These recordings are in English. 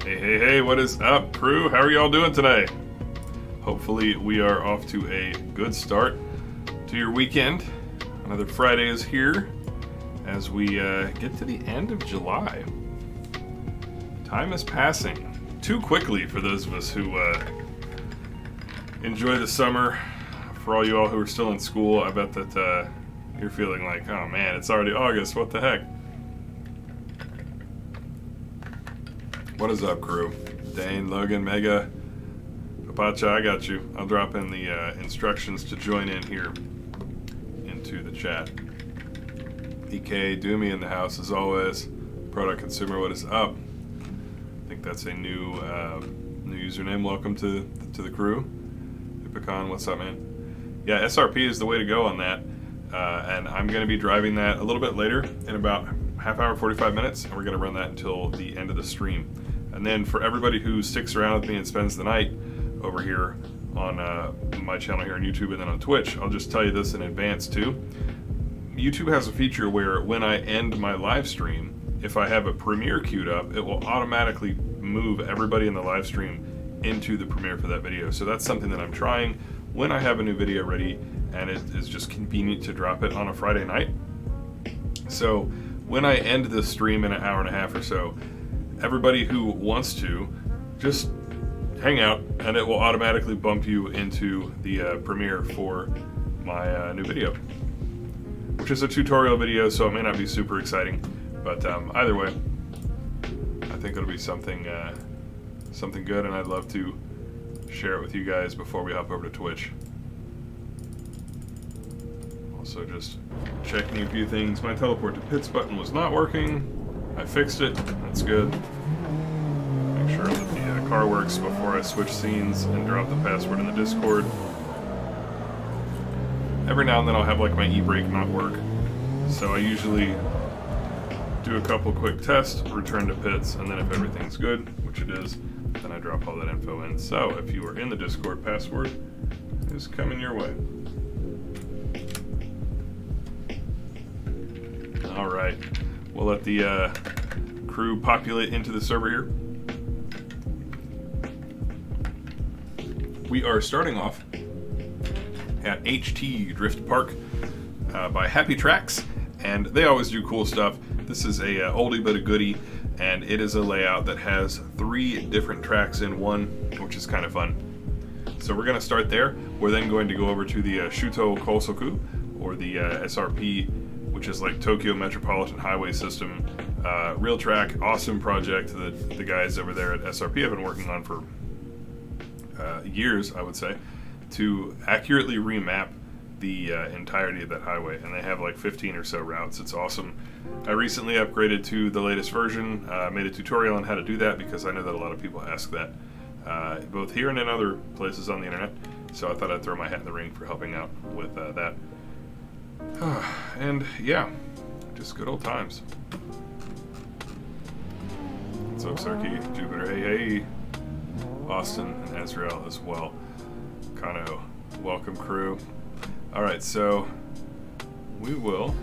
Hey, what is up, crew? How are y'all doing today? Hopefully we are off to a good start to your weekend. Another Friday is here as we get to the end of July. Time is passing too quickly for those of us who enjoy the summer. For all you all who are still in school, I bet that you're feeling like, oh man, it's already August, what the heck? What is up, crew? Dane, Logan, Mega, Apache, I got you. I'll drop in the instructions to join in here into the chat. EK, Doomy in the house as always. Product Consumer, what is up? I think that's a new username. Welcome to the crew. Ipicon, what's up, man? Yeah, SRP is the way to go on that. And I'm going to be driving that a little bit later in about half hour, 45 minutes, and we're going to run that until the end of the stream. And then for everybody who sticks around with me and spends the night over here on my channel here on YouTube and then on Twitch, I'll just tell you this in advance too. YouTube has a feature where when I end my live stream, if I have a premiere queued up, it will automatically move everybody in the live stream into the premiere for that video. So that's something that I'm trying when I have a new video ready, and it is just convenient to drop it on a Friday night. So when I end the stream in an hour and a half or so, everybody who wants to just hang out and it will automatically bump you into the premiere for my new video, which is a tutorial video, so it may not be super exciting, but either way, I think it'll be something good, and I'd love to share it with you guys before we hop over to Twitch. Also just checking a few things. My teleport to pits button was not working. I fixed it, that's good. Make sure that the car works before I switch scenes and drop the password in the Discord. Every now and then I'll have like my e-brake not work. So I usually do a couple quick tests, return to pits, and then if everything's good, which it is, then I drop all that info in. So if you are in the Discord, password is coming your way. All right. We'll let the crew populate into the server here. We are starting off at HT Drift Park by Happy Tracks, and they always do cool stuff. This is a oldie but a goodie, and it is a layout that has 3 different tracks in one, which is kind of fun. So we're going to start there. We're then going to go over to the Shutoko Kosoku, or the SRP, which is like Tokyo Metropolitan Highway System. Real track, awesome project that the guys over there at SRP have been working on for years, I would say, to accurately remap the entirety of that highway. And they have like 15 or so routes. It's awesome. I recently upgraded to the latest version, made a tutorial on how to do that because I know that a lot of people ask that, both here and in other places on the internet. So I thought I'd throw my hat in the ring for helping out with that. And yeah, just good old times. What's up, Sarky? Jupiter, hey. Austin and Ezreal as well. Kano, welcome, crew. Alright, so we will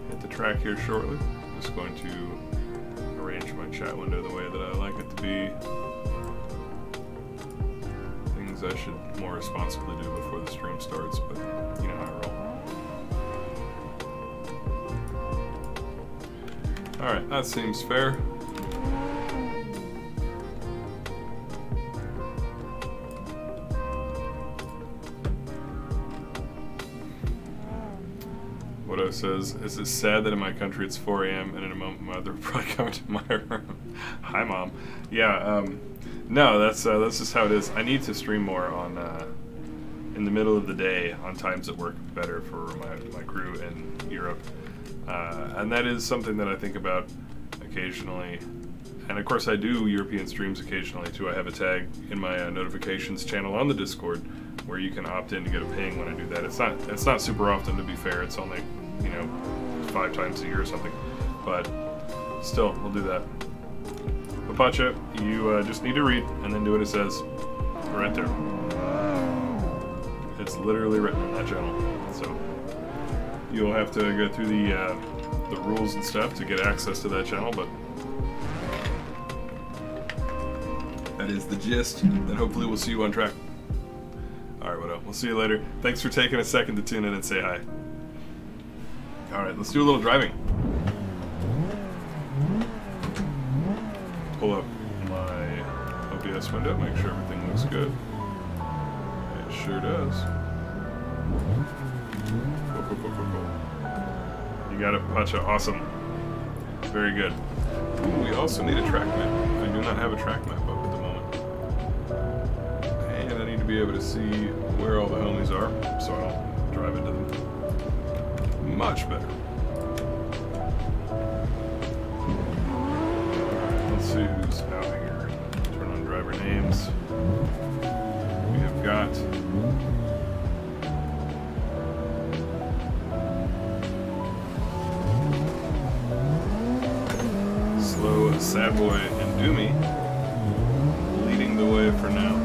hit the track here shortly. Just going to arrange my chat window the way that I like it to be. Things I should more responsibly do before the stream starts, but you know how I roll. Alright, that seems fair. Wodo says, is it sad that in my country it's 4 a.m. and in a moment my mother will probably come to my room? Hi, Mom. Yeah, no, that's just how it is. I need to stream more on in the middle of the day on times that work better for my crew in Europe. And that is something that I think about occasionally. And of course I do European streams occasionally too. I have a tag in my notifications channel on the Discord where you can opt in to get a ping when I do that. It's not super often, to be fair. It's only, 5 times a year or something. But still, we'll do that. Apache, you just need to read and then do what it says right there. It's literally written in that channel. So you'll have to go through the rules and stuff to get access to that channel, but that is the gist, then hopefully we'll see you on track. Alright, what up? We'll see you later. Thanks for taking a second to tune in and say hi. Alright, let's do a little driving. Pull up my OBS window, make sure everything looks good. It sure does. Cool. You got it, Pacha. Awesome. Very good. Ooh, we also need a track map. I do not have a track map up at the moment. And I need to be able to see where all the homies are so I don't drive into them. Much better. Let's see who's out here. Turn on driver names. We have got Slow, Sad Boy, and Doomy leading the way for now.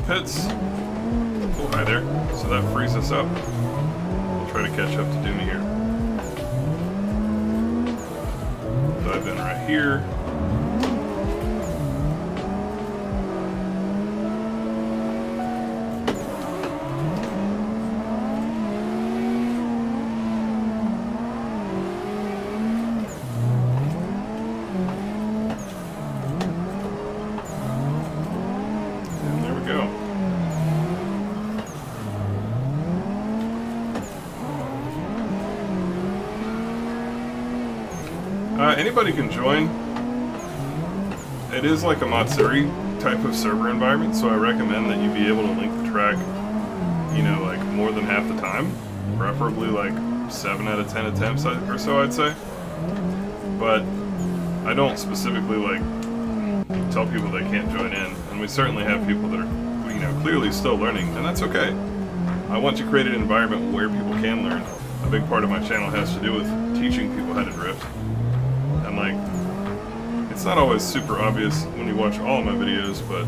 Pits. Oh, hi there. So that frees us up. We'll try to catch up to Doomy here. Dive in right here. Anybody can join. It is like a Matsuri type of server environment, so I recommend that you be able to link the track, you know, like more than half the time. Preferably like 7 out of 10 attempts or so, I'd say. But I don't specifically like tell people they can't join in, and we certainly have people that are, you know, clearly still learning, and that's okay. I want to create an environment where people can learn. A big part of my channel has to do with teaching people how to drift. And like, it's not always super obvious when you watch all of my videos, but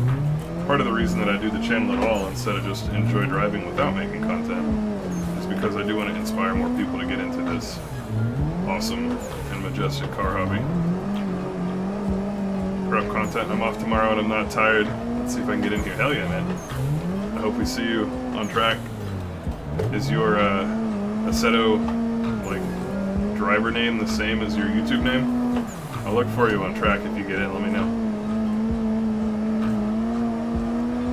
part of the reason that I do the channel at all instead of just enjoy driving without making content is because I do want to inspire more people to get into this awesome and majestic car hobby. Prep content. I'm off tomorrow and I'm not tired. Let's see if I can get in here. Hell yeah, man. I hope we see you on track. Is your Assetto like driver name the same as your YouTube name? I'll look for you on track if you get in, let me know.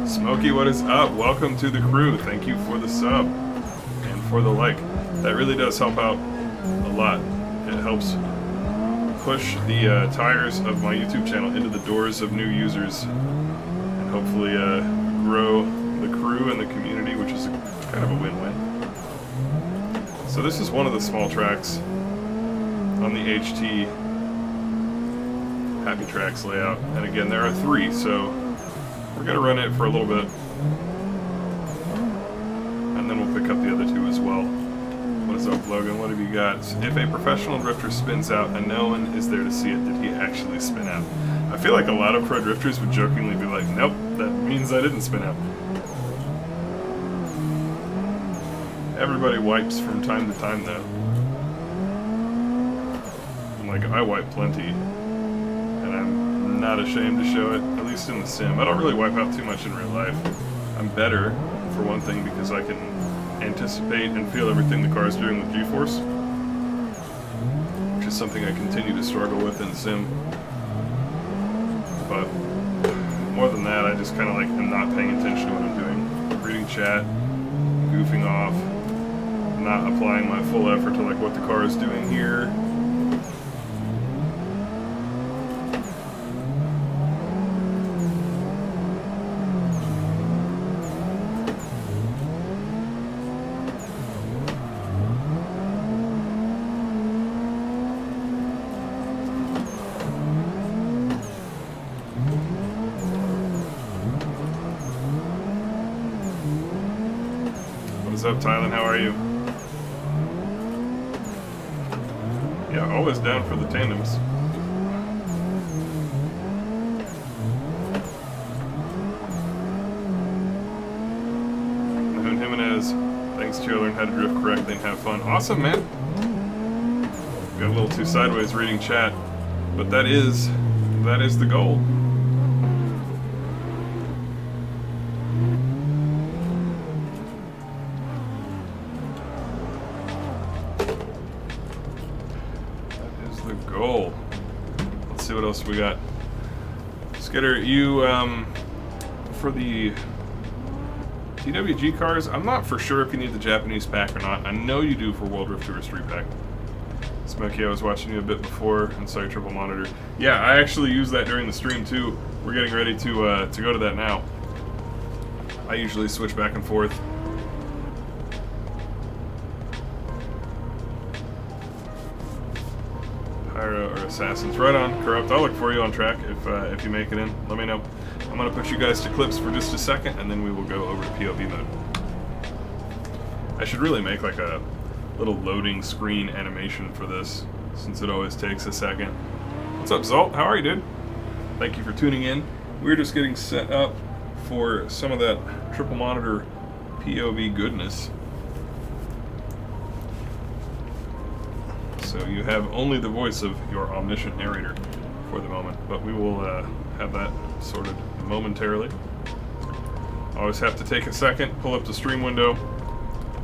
Smokey, what is up? Welcome to the crew. Thank you for the sub and for the like. That really does help out a lot. It helps push the tires of my YouTube channel into the doors of new users and hopefully grow the crew and the community, which is kind of a win-win. So this is one of the small tracks on the HT Happy Tracks layout, and again there are 3, so we're going to run it for a little bit and then we'll pick up the other 2 as well. What is up, Logan? What have you got? If a professional drifter spins out and no one is there to see it, did he actually spin out? I feel like a lot of pro drifters would jokingly be like, nope, that means I didn't spin out. Everybody wipes from time to time though. Like, I wipe plenty, and I'm not ashamed to show it, at least in the sim. I don't really wipe out too much in real life. I'm better, for one thing, because I can anticipate and feel everything the car is doing with G-force, which is something I continue to struggle with in sim. But more than that, I just kind of like am not paying attention to what I'm doing. Reading chat, goofing off, not applying my full effort to like what the car is doing here. What's up, Tylen? How are you? Yeah, always down for the tandems. Thanks to you, I learned how to drift correctly and have fun. Awesome, man. Got a little too sideways reading chat, but that is the goal. That is the goal. Let's see what else we got. Skitter, you for the TWG cars, I'm not for sure if you need the Japanese pack or not. I know you do for World Drift Tour 3 pack. Smokey, I was watching you a bit before and saw your triple monitor. Yeah, I actually use that during the stream too. We're getting ready to go to that now. I usually switch back and forth. Pyro or Assassins. Right on, Corrupt. I'll look for you on track if you make it in. Let me know. I'm going to put you guys to clips for just a second, and then we will go over to POV mode. I should really make like a little loading screen animation for this, since it always takes a second. What's up, Zalt? How are you, dude? Thank you for tuning in. We're just getting set up for some of that triple monitor POV goodness. So you have only the voice of your omniscient narrator for the moment, but we will have that sorted momentarily. Always have to take a second, pull up the stream window.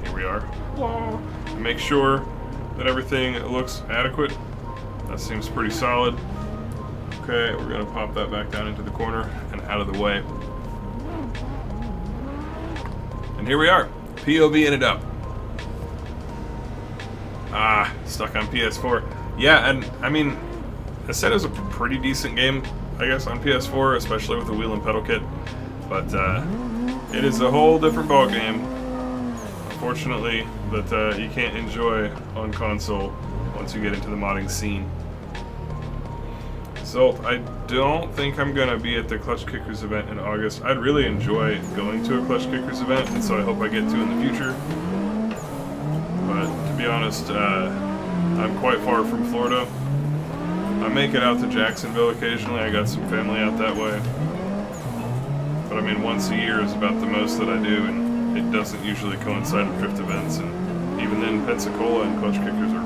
Here we are. Hello. And make sure that everything looks adequate. That seems pretty solid. Okay, we're going to pop that back down into the corner and out of the way. And here we are. POVing it up. Ah, stuck on PS4. Yeah, and I mean, Assetto's a pretty decent game, I guess, on PS4, especially with the wheel and pedal kit. But it is a whole different ball game, unfortunately, that you can't enjoy on console once you get into the modding scene. So I don't think I'm going to be at the Clutch Kickers event in August. I'd really enjoy going to a Clutch Kickers event, and so I hope I get to in the future. But to be honest, I'm quite far from Florida. I make it out to Jacksonville occasionally. I got some family out that way. But I mean, once a year is about the most that I do, and it doesn't usually coincide with drift events. And even then, Pensacola and Clutch Kickers are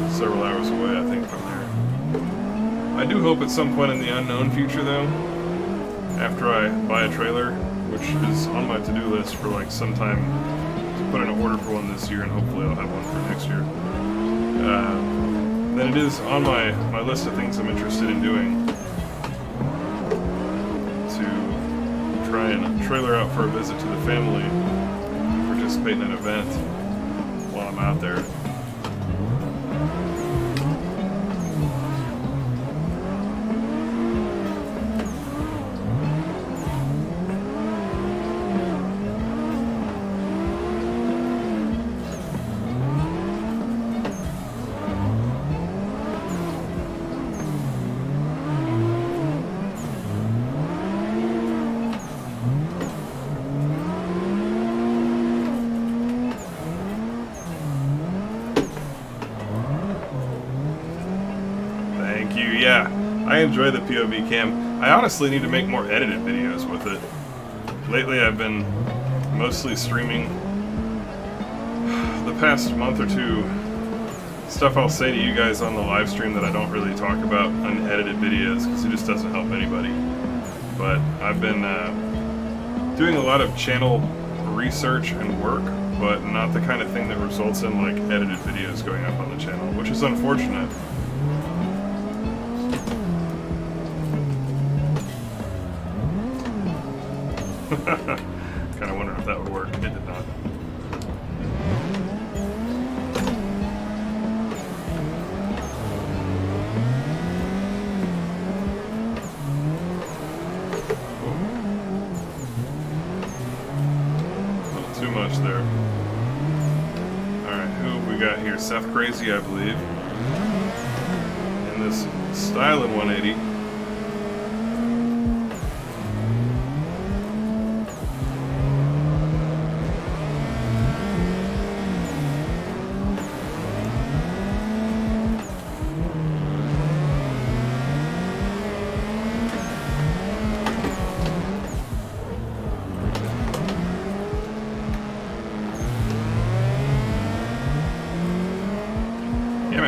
several hours away, I think, from there. I do hope at some point in the unknown future, though, after I buy a trailer, which is on my to-do list for like some time, to put in an order for one this year, and hopefully I'll have one for next year. Then it is on my list of things I'm interested in doing to try and trailer out for a visit to the family, participate in an event while I'm out there. I enjoy the POV cam. I honestly need to make more edited videos with it. Lately I've been mostly streaming the past month or two stuff I'll say to you guys on the live stream that I don't really talk about unedited videos because it just doesn't help anybody. But I've been doing a lot of channel research and work, but not the kind of thing that results in like edited videos going up on the channel, which is unfortunate. Kind of wondering if that would work. It did not. A little too much there. Alright, who have we got here? Seth Crazy, I believe. In this Styling 180.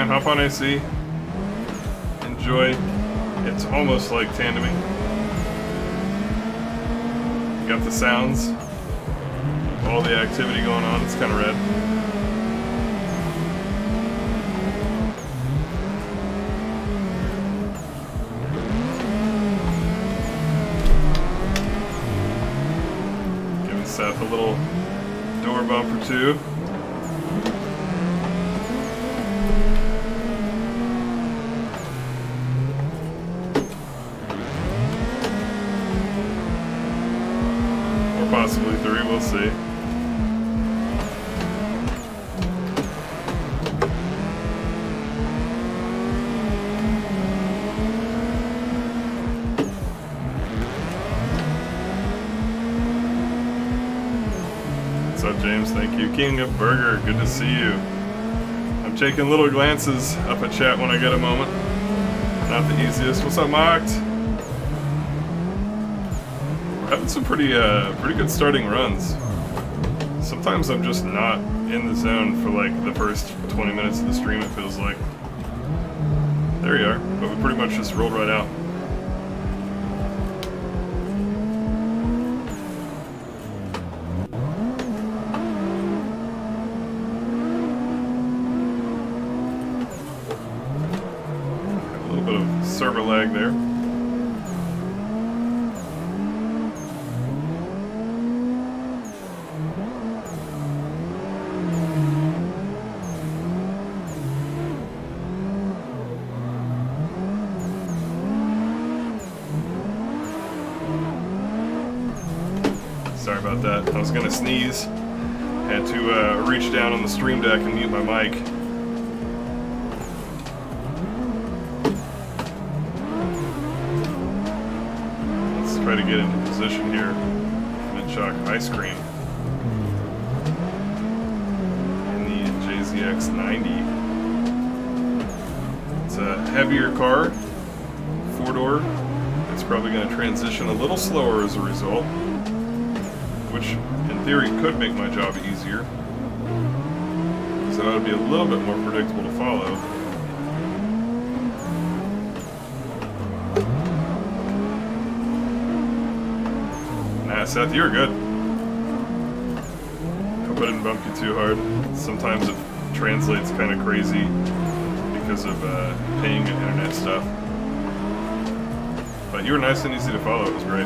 hop on AC. Enjoy. It's almost like tandeming. Got the sounds. All the activity going on. It's kind of rad. Giving Seth a little door bump or two. Or possibly 3, we'll see. What's up, James? Thank you. King of Burger, good to see you. I'm taking little glances up at chat when I get a moment. Not the easiest. What's up, Mocked? We're having some pretty good starting runs. Sometimes I'm just not in the zone for like the first 20 minutes of the stream, it feels like. There you are. But we pretty much just rolled right out. Server lag there. Sorry about that. I was gonna sneeze. Had to reach down on the stream deck and mute my mic. Try to get into position here. Mid-shock ice cream in the JZX 90. It's a heavier car, 4-door. It's probably going to transition a little slower as a result, which in theory could make my job easier, so it would be a little bit more predictable to follow. Seth, you're good. Hope I didn't bump you too hard. Sometimes it translates kind of crazy because of ping and internet stuff. But you were nice and easy to follow. It was great.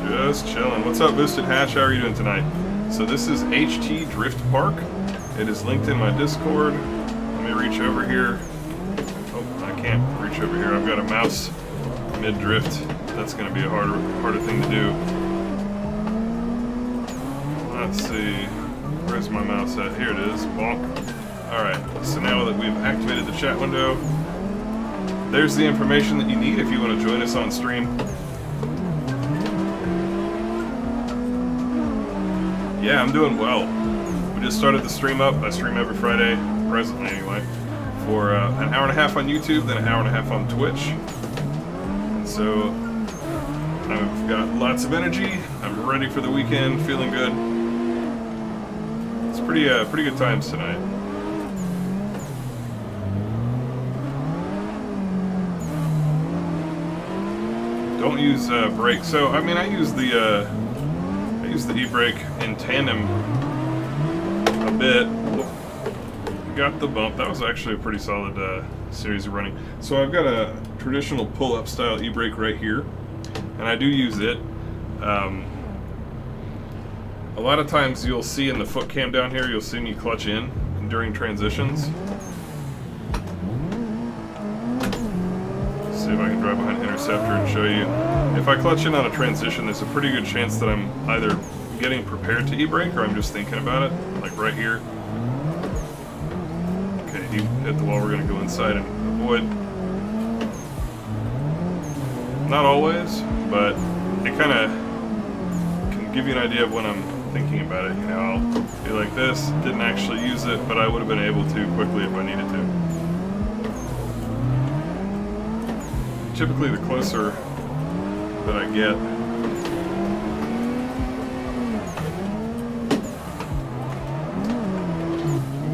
Just chilling. What's up, Boosted Hatch? How are you doing tonight? So this is HT Drift Park. It is linked in my Discord. Let me reach over here. Oh, I can't reach over here. I've got a mouse mid-drift. That's going to be a harder thing to do. Let's see. Where's my mouse at? Here it is. Bonk. Alright, so now that we've activated the chat window, there's the information that you need if you want to join us on stream. Yeah, I'm doing well. We just started the stream up. I stream every Friday, presently anyway, for an hour and a half on YouTube, then an hour and a half on Twitch. And so I've got lots of energy. I'm ready for the weekend, feeling good. It's pretty good times tonight. Don't use brake. So I mean, I use the e-brake in tandem a bit. Got the bump. That was actually a pretty solid series of running. So I've got a traditional pull-up style e-brake right here, and I do use it. A lot of times you'll see in the foot cam down here, you'll see me clutch in during transitions. Let's see if I can drive behind Interceptor and show you. If I clutch in on a transition, there's a pretty good chance that I'm either getting prepared to e-brake or I'm just thinking about it, like right here. Okay, he hit the wall. We're going to go inside and avoid. Not always, but it kind of can give you an idea of when I'm thinking about it. You know, I'll be like this, didn't actually use it, but I would have been able to quickly if I needed to. Typically, the closer that I get.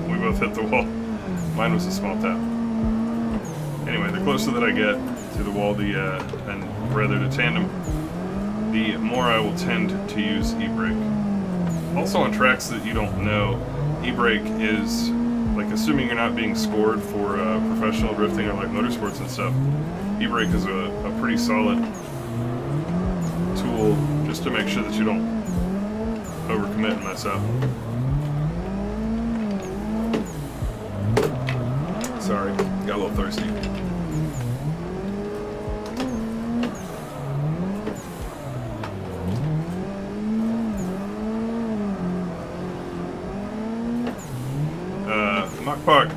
We both hit the wall. Mine was a small tap. Anyway, the closer that I get to the wall, and rather to tandem, the more I will tend to use e-brake. Also on tracks that you don't know, e-brake is, like, assuming you're not being scored for professional drifting or like motorsports and stuff, e-brake is a pretty solid tool just to make sure that you don't overcommit and mess up. Sorry, got a little thirsty. Puck.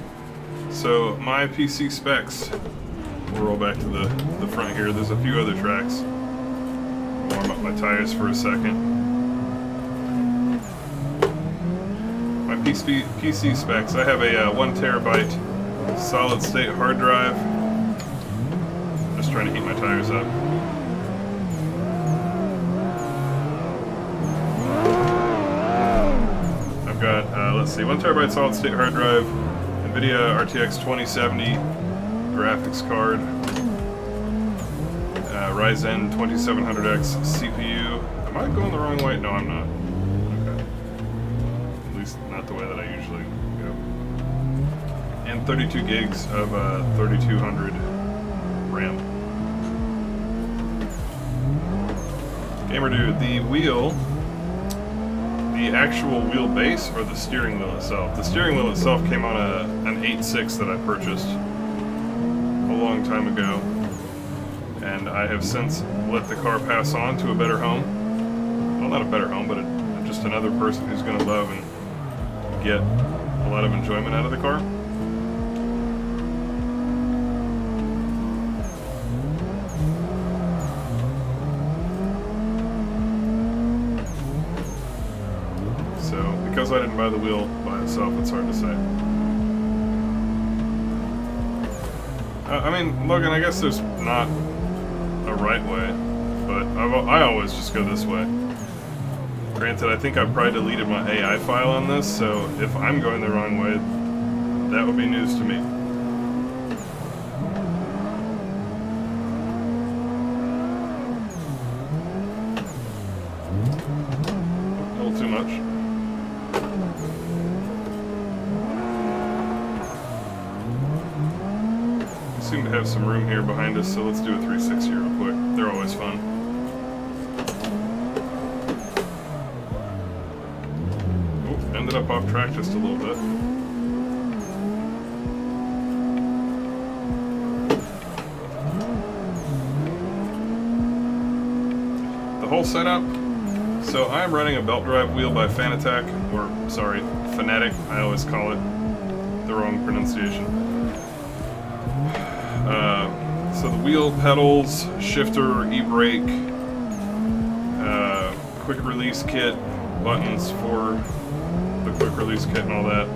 So my PC specs, we'll roll back to the front here. There's a few other tracks. Warm up my tires for a second. My PC specs, I have a 1 terabyte solid state hard drive. Just trying to heat my tires up. I've got, let's see, 1 terabyte solid state hard drive, NVIDIA RTX 2070 graphics card, Ryzen 2700X CPU. Am I going the wrong way? No, I'm not. Okay. At least not the way that I usually go. And 32 gigs of 3200 RAM. Gamer dude, the wheel, the actual wheelbase or the steering wheel itself? The steering wheel itself came on an 8.6 that I purchased a long time ago, and I have since let the car pass on to a better home. Well, not a better home, but just another person who's going to love and get a lot of enjoyment out of the car. Because I didn't buy the wheel by itself, it's hard to say. I mean, Logan, I guess there's not a right way, but I always just go this way. Granted, I think I probably deleted my AI file on this, so if I'm going the wrong way, that would be news to me. A little too much. Seem to have some room here behind us, so let's do a 360 real quick. They're always fun. Oh, ended up off track just a little bit. The whole setup. So I'm running a belt drive wheel by Fanatic, or sorry, Fanatic. I always call it the wrong pronunciation. So the wheel, pedals, shifter, e-brake, quick release kit, buttons for the quick release kit and all that.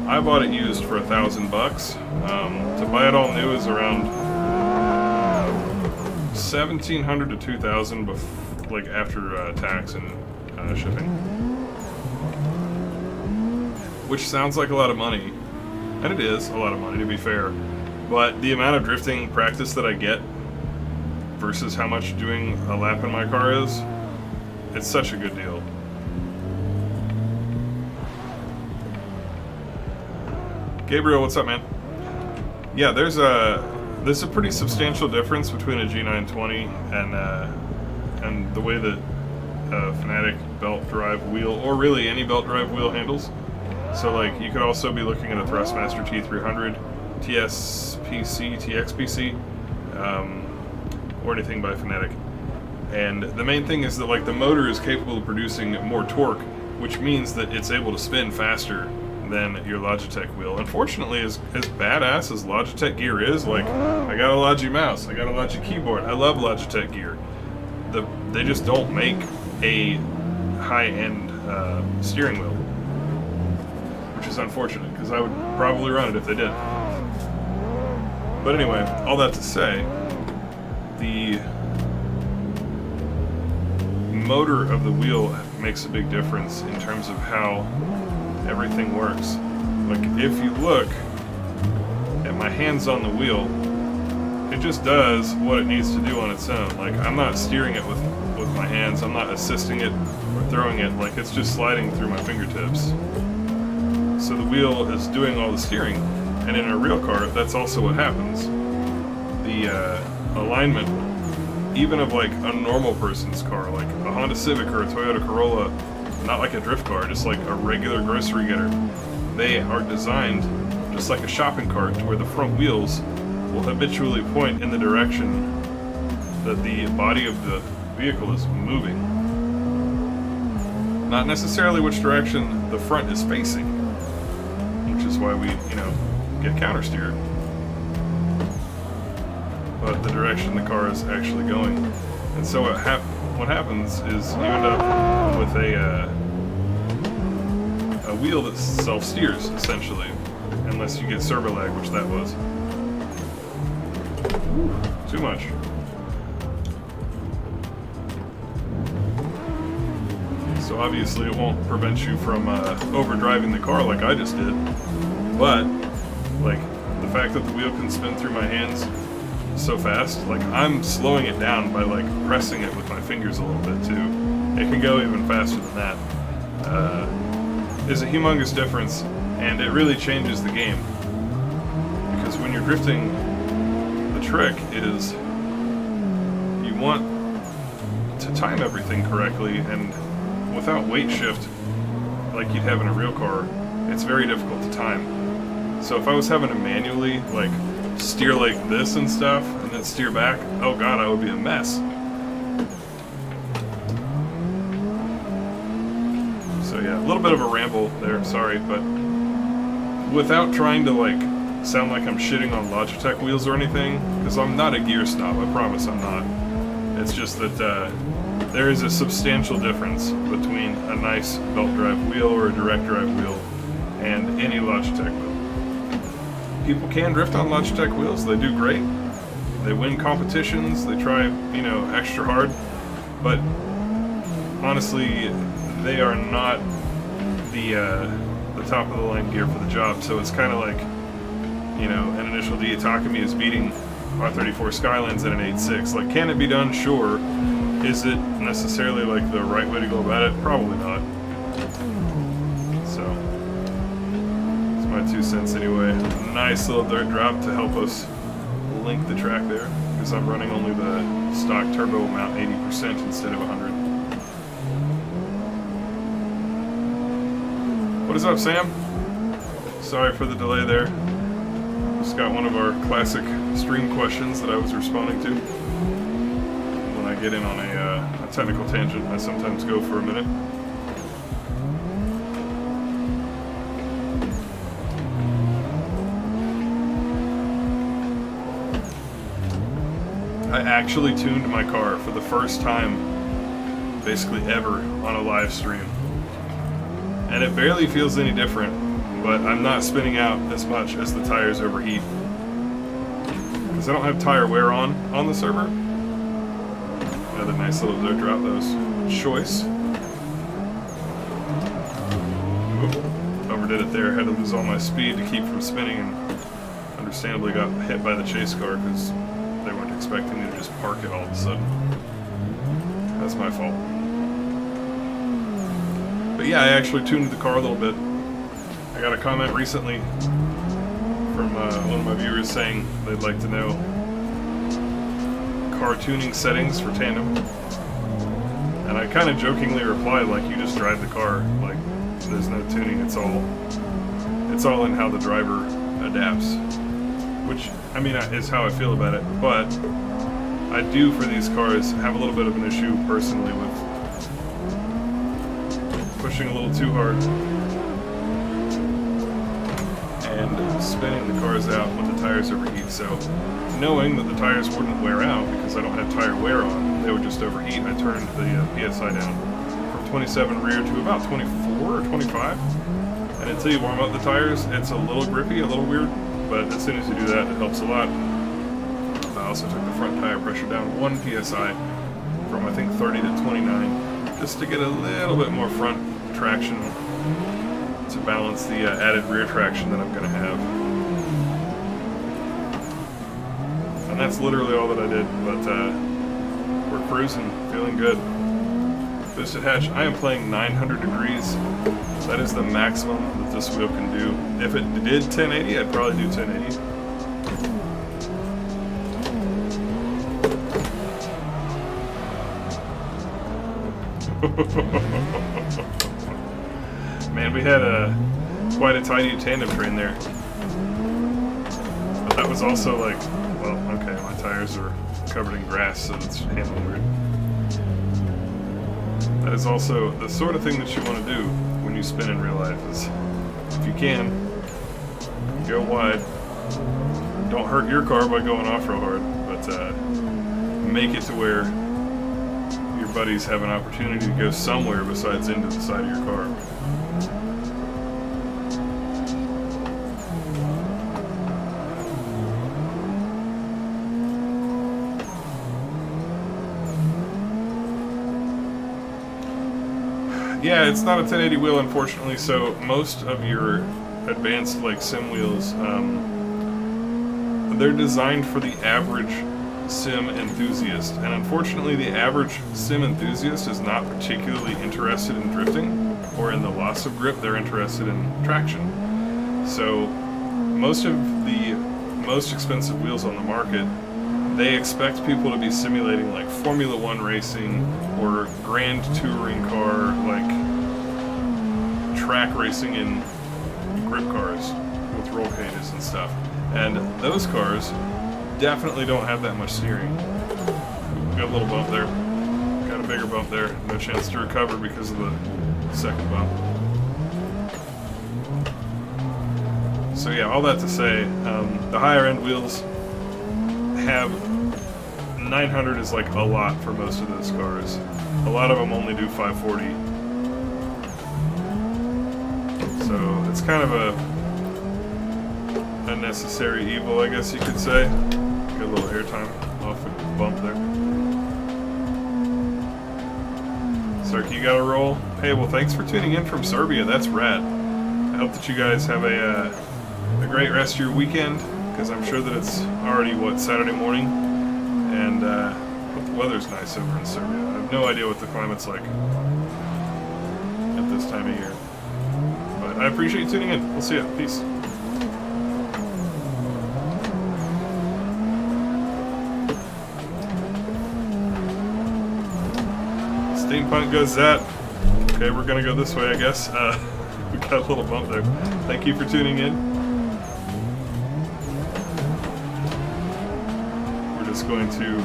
I bought it used for $1,000. To buy it all new is around $1,700 to $2,000, like after tax and shipping. Which sounds like a lot of money, and it is a lot of money to be fair. But the amount of drifting practice that I get versus how much doing a lap in my car is, it's such a good deal. Gabriel, what's up, man? Yeah, there's a pretty substantial difference between a G920 and the way that Fanatic belt drive wheel, or really any belt drive wheel, handles. So like, you could also be looking at a Thrustmaster T300, TSPC, TXPC, or anything by Fanatic. And the main thing is that like the motor is capable of producing more torque, which means that it's able to spin faster than your Logitech wheel. Unfortunately, as badass as Logitech gear is, like, I got a Logi mouse, I got a Logi keyboard, I love Logitech gear. They just don't make a high-end steering wheel, which is unfortunate, because I would probably run it if they did. But anyway, all that to say, the motor of the wheel makes a big difference in terms of how everything works. Like, if you look at my hands on the wheel, it just does what it needs to do on its own. Like, I'm not steering it with my hands, I'm not assisting it or throwing it, like it's just sliding through my fingertips. So the wheel is doing all the steering, and in a real car, that's also what happens. The alignment, even of like a normal person's car, like a Honda Civic or a Toyota Corolla, not like a drift car, just like a regular grocery getter, they are designed just like a shopping cart to where the front wheels will habitually point in the direction that the body of the vehicle is moving. Not necessarily which direction the front is facing, which is why we, get counter steer. But the direction the car is actually going. And so what happens is you end up with a wheel that self-steers, essentially. Unless you get servo lag, which that was. Too much. So obviously it won't prevent you from overdriving the car like I just did. But, like, the fact that the wheel can spin through my hands so fast, like, I'm slowing it down by, like, pressing it with my fingers a little bit, too. It can go even faster than that. Is a humongous difference, and it really changes the game. Because when you're drifting, the trick is you want to time everything correctly, and without weight shift, like you'd have in a real car, it's very difficult to time. So if I was having to manually, like, steer like this and stuff, and then steer back, oh god, I would be a mess. So yeah, a little bit of a ramble there, sorry, but without trying to, like, sound like I'm shitting on Logitech wheels or anything, because I'm not a gear snob, I promise I'm not. It's just that there is a substantial difference between a nice belt drive wheel or a direct drive wheel and any Logitech wheel. People can drift on Logitech wheels, they do great. They win competitions, they try, extra hard, but honestly, they are not the top of the line gear for the job. So it's kind of like, an initial D Takumi is beating R34 Skylines at an 8.6. Like, can it be done? Sure. Is it necessarily like the right way to go about it? Probably not. So, it's my 2 cents anyway. Nice little dirt drop to help us link the track there, because I'm running only the stock turbo amount 80% instead of 100. What is up, Sam? Sorry for the delay there. Just got one of our classic stream questions that I was responding to. When I get in on a technical tangent, I sometimes go for a minute. I actually tuned my car for the first time, basically ever, on a live stream. And it barely feels any different, but I'm not spinning out as much as the tires overheat. Because I don't have tire wear on the server. Another nice little dirt drop, that was choice. Oop, overdid it there, had to lose all my speed to keep from spinning, and understandably got hit by the chase car because they weren't expecting me to just park it all of a sudden. That's my fault. But yeah, I actually tuned the car a little bit. I got a comment recently from one of my viewers saying they'd like to know car tuning settings for tandem. And I kind of jokingly replied, like, you just drive the car. Like, there's no tuning, it's all in how the driver adapts. Which, I mean, is how I feel about it. But I do, for these cars, have a little bit of an issue personally with pushing a little too hard and spinning the cars out when the tires overheat. So, knowing that the tires wouldn't wear out because I don't have tire wear on, they would just overheat, I turned the PSI down from 27 rear to about 24 or 25. And until you warm up the tires, it's a little grippy, a little weird, but as soon as you do that, it helps a lot. I also took the front tire pressure down 1 PSI from, I think, 30 to 29. just to get a little bit more front traction to balance the added rear traction that I'm going to have. And that's literally all that I did, but we're cruising, feeling good. Boosted hatch, I am playing 900 degrees. That is the maximum that this wheel can do. If it did 1080, I'd probably do 1080. Man, we had quite a tiny tandem train there. But that was also like, well, okay, my tires are covered in grass, so it's handling weird. That is also the sort of thing that you want to do when you spin in real life is, if you can, go wide. Don't hurt your car by going off real hard, but make it to where your buddies have an opportunity to go somewhere besides into the side of your car. Yeah, it's not a 1080 wheel, unfortunately, so most of your advanced like sim wheels, they're designed for the average sim enthusiast, and unfortunately the average sim enthusiast is not particularly interested in drifting or in the loss of grip. They're interested in traction. So most of the most expensive wheels on the market, they expect people to be simulating like Formula One racing or grand touring car, like track racing in grip cars with roll cages and stuff. And those cars definitely don't have that much steering. Got a little bump there. Got a bigger bump there. No chance to recover because of the second bump. So yeah, all that to say, the higher end wheels have 900 is like a lot for most of those cars. A lot of them only do 540. So it's kind of a necessary evil, I guess you could say. Get a little airtime off the bump there. Sark, you got a roll? Hey, well, thanks for tuning in from Serbia. That's rad. I hope that you guys have a great rest of your weekend, because I'm sure that it's already, what, Saturday morning? And but the weather's nice over in Serbia. I have no idea what the climate's like at this time of year. But I appreciate you tuning in. We'll see ya. Peace. Steampunk goes that. Okay, we're gonna go this way, I guess. We got a little bump there. Thank you for tuning in. We're just going to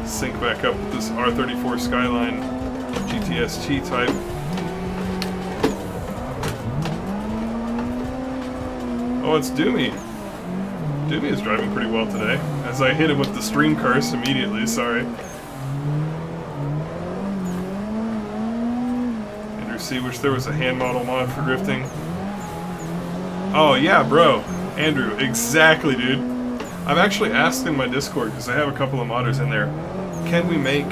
sync back up with this R34 Skyline GTS-T type. Oh, it's Doomy. Doomy is driving pretty well today. As I hit him with the stream curse immediately, sorry. Andrew C, wish there was a hand model mod for drifting. Oh yeah, bro. Andrew, exactly, dude. I've actually asked in my Discord, because I have a couple of modders in there, can we make,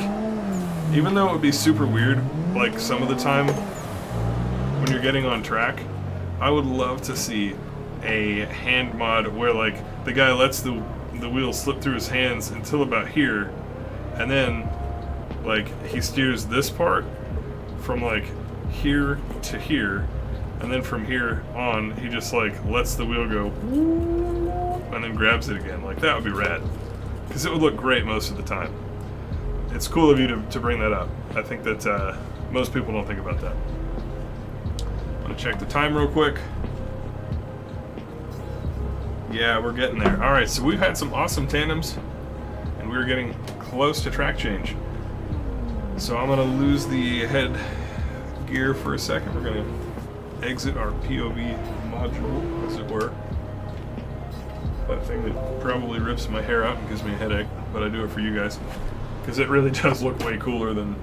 even though it would be super weird, like some of the time when you're getting on track, I would love to see a hand mod where like the guy lets the wheel slip through his hands until about here, and then like he steers this part from like here to here, and then from here on he just like lets the wheel go and then grabs it again. Like that would be rad, because it would look great most of the time. It's cool of you to bring that up. I think that most people don't think about that. I'm gonna check the time real quick. Yeah, we're getting there. Alright, so we've had some awesome tandems, and we're getting close to track change. So I'm going to lose the head gear for a second. We're going to exit our POV module, as it were. That thing that probably rips my hair out and gives me a headache, but I do it for you guys. Because it really does look way cooler than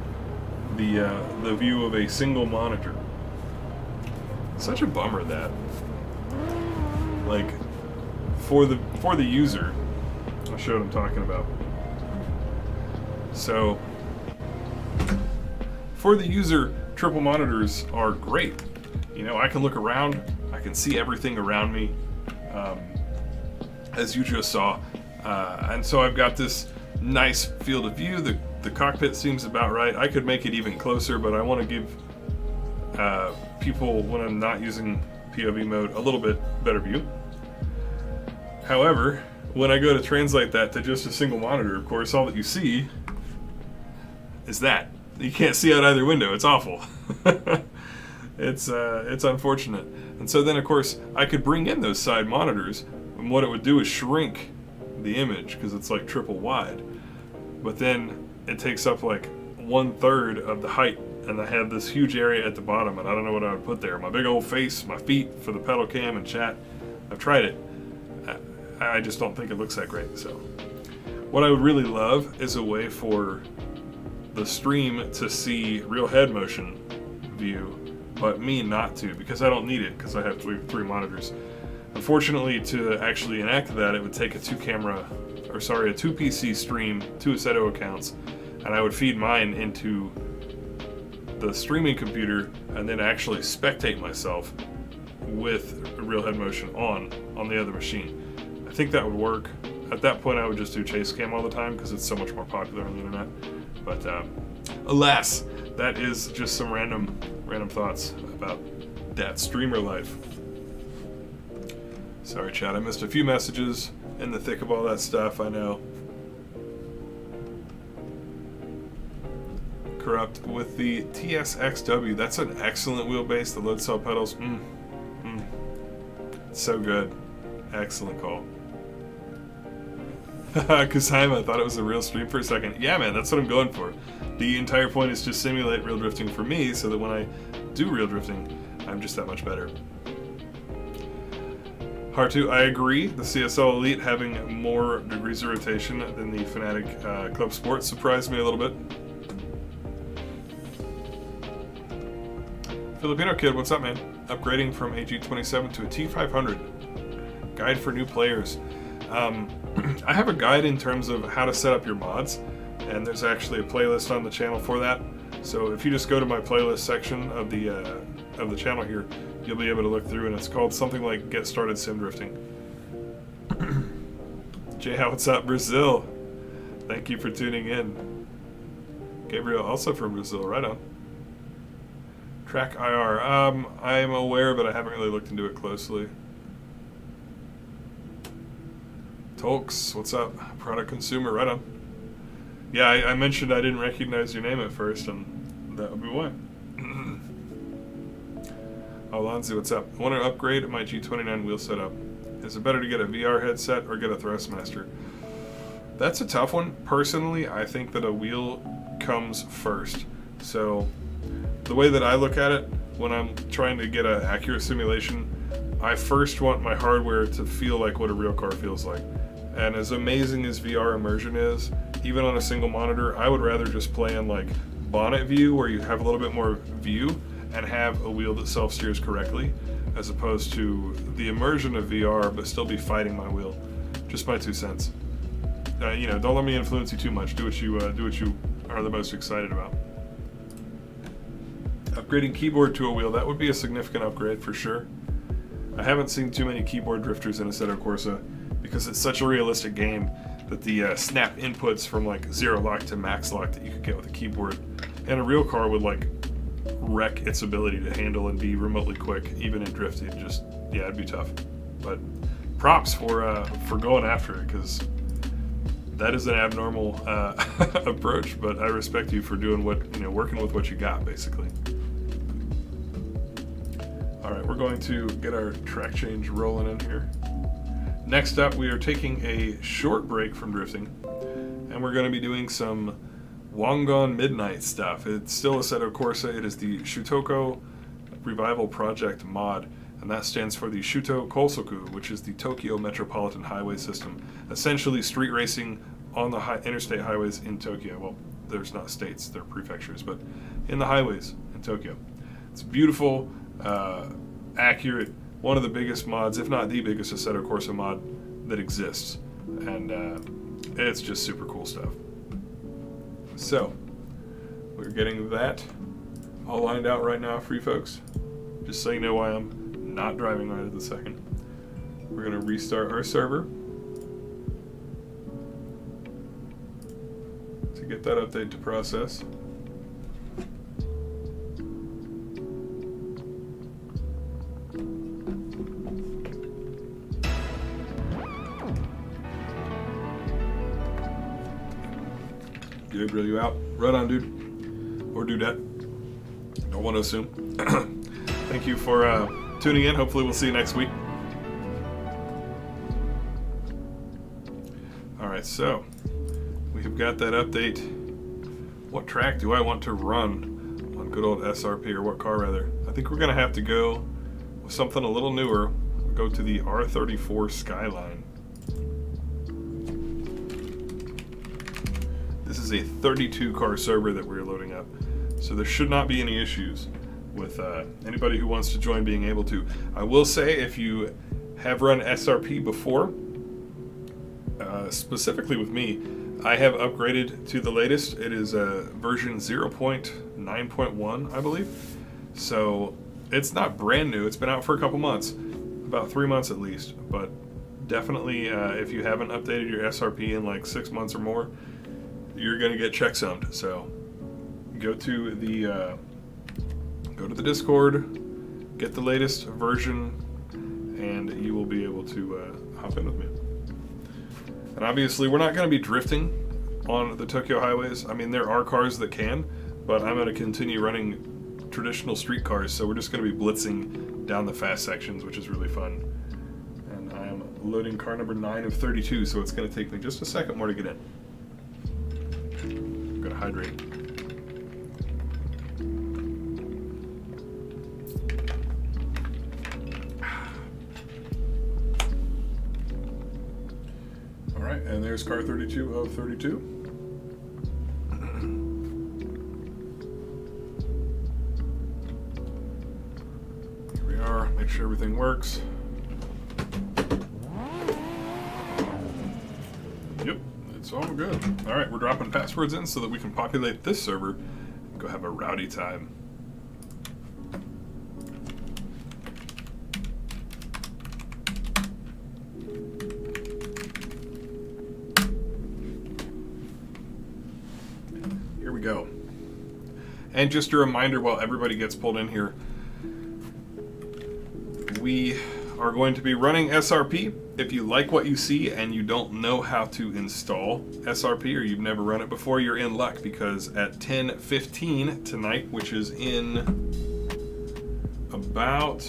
the view of a single monitor. Such a bummer that, like, for the user, I'll show what I'm talking about. So, for the user, triple monitors are great. You know, I can look around, I can see everything around me, as you just saw, and so I've got this nice field of view. The cockpit seems about right. I could make it even closer, but I want to give people, when I'm not using POV mode, a little bit better view. However, when I go to translate that to just a single monitor, of course, all that you see is that. You can't see out either window. It's awful. It's unfortunate. And so then, of course, I could bring in those side monitors, and what it would do is shrink the image, because it's like triple wide. But then it takes up like 1/3 of the height, and I have this huge area at the bottom, and I don't know what I would put there. My big old face, my feet for the pedal cam and chat. I've tried it. I just don't think it looks that great. So what I would really love is a way for the stream to see real head motion view, but me not to, because I don't need it, because I have three monitors. Unfortunately, to actually enact that, it would take a two PC stream, two Assetto accounts, and I would feed mine into the streaming computer and then actually spectate myself with real head motion on the other machine. I think that would work. At that point, I would just do chase cam all the time, because it's so much more popular on the internet. But alas, that is just some random thoughts about that streamer life. Sorry, chat, I missed a few messages in the thick of all that stuff, I know. Corrupt with the TSXW. That's an excellent wheelbase. The load cell pedals, so good. Excellent call. Kusaima thought it was a real stream for a second. Yeah, man, that's what I'm going for. The entire point is to simulate real drifting for me, so that when I do real drifting, I'm just that much better. Hartu, I agree. The CSL Elite having more degrees of rotation than the Fanatic Club Sport surprised me a little bit. Filipino Kid, what's up, man? Upgrading from AG27 to a T500. Guide for new players. I have a guide in terms of how to set up your mods, and there's actually a playlist on the channel for that. So if you just go to my playlist section of the channel here, you'll be able to look through, and it's called something like Get Started Sim Drifting. Jay, what's up, Brazil? Thank you for tuning in. Gabriel, also from Brazil, right on. Track IR. I am aware, but I haven't really looked into it closely. Tolks, what's up? Product consumer, right on. Yeah, I mentioned I didn't recognize your name at first, and that would be why. Alonzi, what's up? I want to upgrade my G29 wheel setup. Is it better to get a VR headset or get a Thrustmaster? That's a tough one. Personally, I think that a wheel comes first. So the way that I look at it, when I'm trying to get an accurate simulation, I first want my hardware to feel like what a real car feels like. And as amazing as VR immersion is, even on a single monitor, I would rather just play in like bonnet view, where you have a little bit more view and have a wheel that self-steers correctly, as opposed to the immersion of VR but still be fighting my wheel. Just my 2 cents. You know, don't let me influence you too much. Do what you are the most excited about. Upgrading keyboard to a wheel, that would be a significant upgrade for sure. I haven't seen too many keyboard drifters in Assetto Corsa, because it's such a realistic game that the snap inputs from like 0 lock to max lock that you could get with a keyboard and a real car would like wreck its ability to handle and be remotely quick, even in drift. It'd be tough. But props for going after it, because that is an abnormal approach. But I respect you for doing working with what you got, basically. All right, we're going to get our track change rolling in here. Next up, we are taking a short break from drifting, and we're going to be doing some Wangan Midnight stuff. It's still Assetto Corsa. It is the Shutoko Revival Project mod, and that stands for the Shuto Kosoku, which is the Tokyo Metropolitan Highway System. Essentially street racing on the interstate highways in Tokyo. Well, there's not states, they're prefectures, but in the highways in Tokyo. It's beautiful, accurate, one of the biggest mods, if not the biggest Assetto Corsa mod that exists. And it's just super cool stuff. So, we're getting that all lined out right now for you folks. Just so you know why I'm not driving right at the second. We're going to restart our server to get that update to process. Gabriel, you out? Right on, dude. Or dudette. Don't want to assume. Thank you for tuning in. Hopefully we'll see you next week. Alright, so we have got that update. What track do I want to run on good old SRP, or what car rather? I think we're going to have to go with something a little newer. We'll go to the R34 Skyline. This is a 32 car server that we're loading up, so there should not be any issues with anybody who wants to join being able to. I will say, if you have run SRP before, specifically with me, I have upgraded to the latest. It is version 0.9.1, I believe. So it's not brand new. It's been out for a couple months, about 3 months at least. But definitely, if you haven't updated your SRP in like 6 months or more, you're gonna get checksummed. So go to the Discord, get the latest version, and you will be able to hop in with me. And obviously, we're not going to be drifting on the Tokyo highways. I mean, there are cars that can, but I'm going to continue running traditional street cars, so we're just going to be blitzing down the fast sections, which is really fun. And I am loading car number 9 of 32, so it's going to take me just a second more to get in. I'm going to hydrate. Alright, and there's car 32 of 32. Here we are, make sure everything works. Yep, it's all good. Alright, we're dropping passwords in so that we can populate this server and go have a rowdy time. Go. And just a reminder, while everybody gets pulled in here, we are going to be running SRP. If you like what you see and you don't know how to install SRP, or you've never run it before, you're in luck, because at 10:15 tonight, which is in about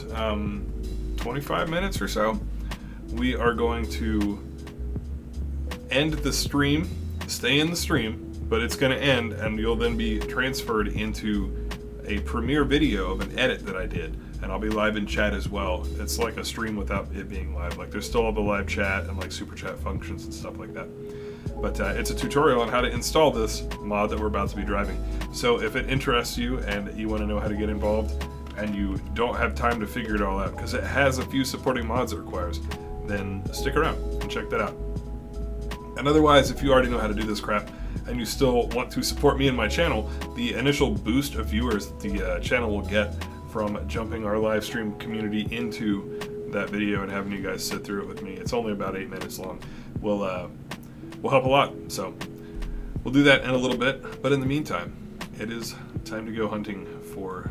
25 minutes or so, we are going to end the stream, stay in the stream, but it's going to end, and you'll then be transferred into a premiere video of an edit that I did, and I'll be live in chat as well. It's like a stream without it being live. Like, there's still all the live chat and like super chat functions and stuff like that. But it's a tutorial on how to install this mod that we're about to be driving. So if it interests you and you want to know how to get involved, and you don't have time to figure it all out, because it has a few supporting mods it requires, then stick around and check that out. And otherwise, if you already know how to do this crap, and you still want to support me and my channel, the initial boost of viewers that the channel will get from jumping our live stream community into that video and having you guys sit through it with me, it's only about 8 minutes long, will help a lot. So we'll do that in a little bit, but in the meantime, it is time to go hunting for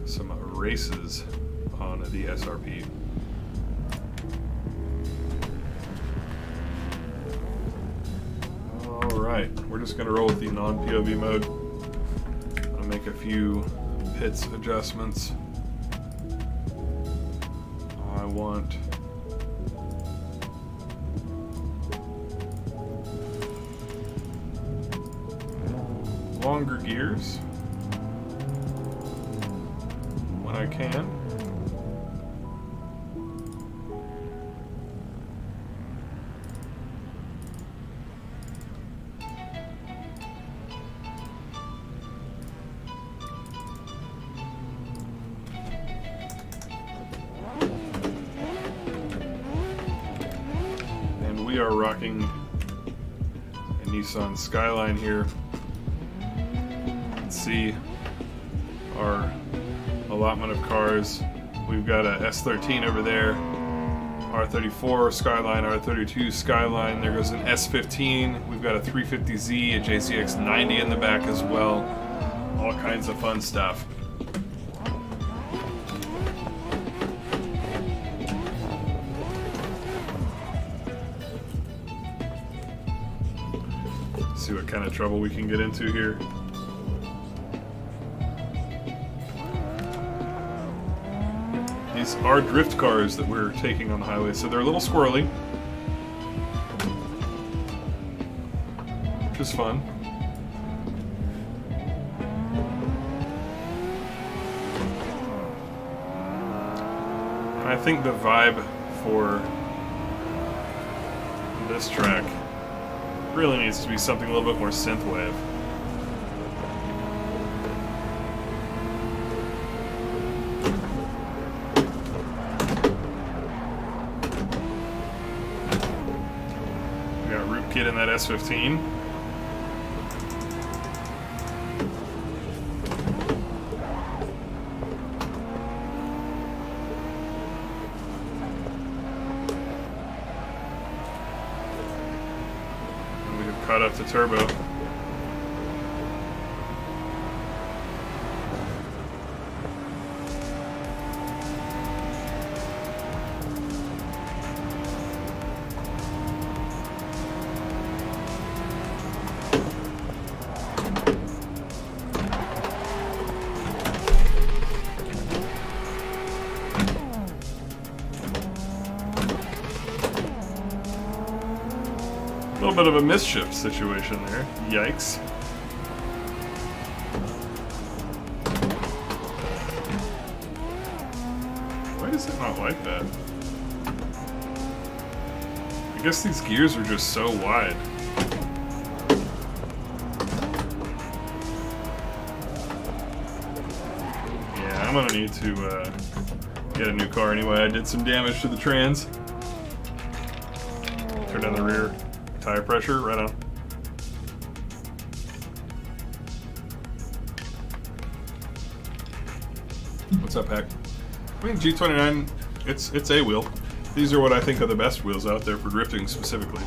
some races on the SRP. Alright, we're just going to roll with the non-POV mode. I'll make a few pits adjustments. I want longer gears when I can. We are rocking a Nissan Skyline here. see our allotment of cars. We've got a S13 over there, R34 Skyline, R32 Skyline. There goes an S15. We've got a 350Z, a JCX 90 in the back as well. All kinds of fun stuff. See what kind of trouble we can get into here. These are drift cars that we're taking on the highway, so they're a little squirrely, which is fun. And I think the vibe for this track really needs to be something a little bit more synthwave. We got Rootkid in that S15. Caught up to Turbo. A little bit of a mischief situation there. Yikes. Why is it not like that? I guess these gears are just so wide. Yeah, I'm gonna need to get a new car anyway. I did some damage to the trans. Turn down the rear. Tire pressure, right on. What's up, Pack? I mean, G29, it's a wheel. These are what I think are the best wheels out there for drifting specifically.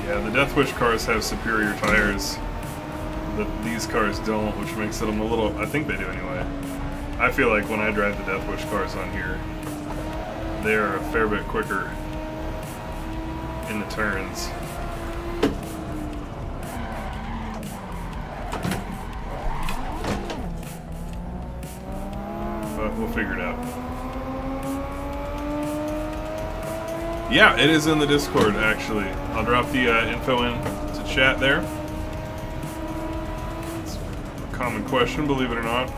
Yeah, the Death Wish cars have superior tires that these cars don't, which makes them a little... I think they do anyway. I feel like when I drive the Death Wish cars on here, they are a fair bit quicker in the turns. But we'll figure it out. Yeah, it is in the Discord, actually. I'll drop the info in to chat there. It's a common question, believe it or not.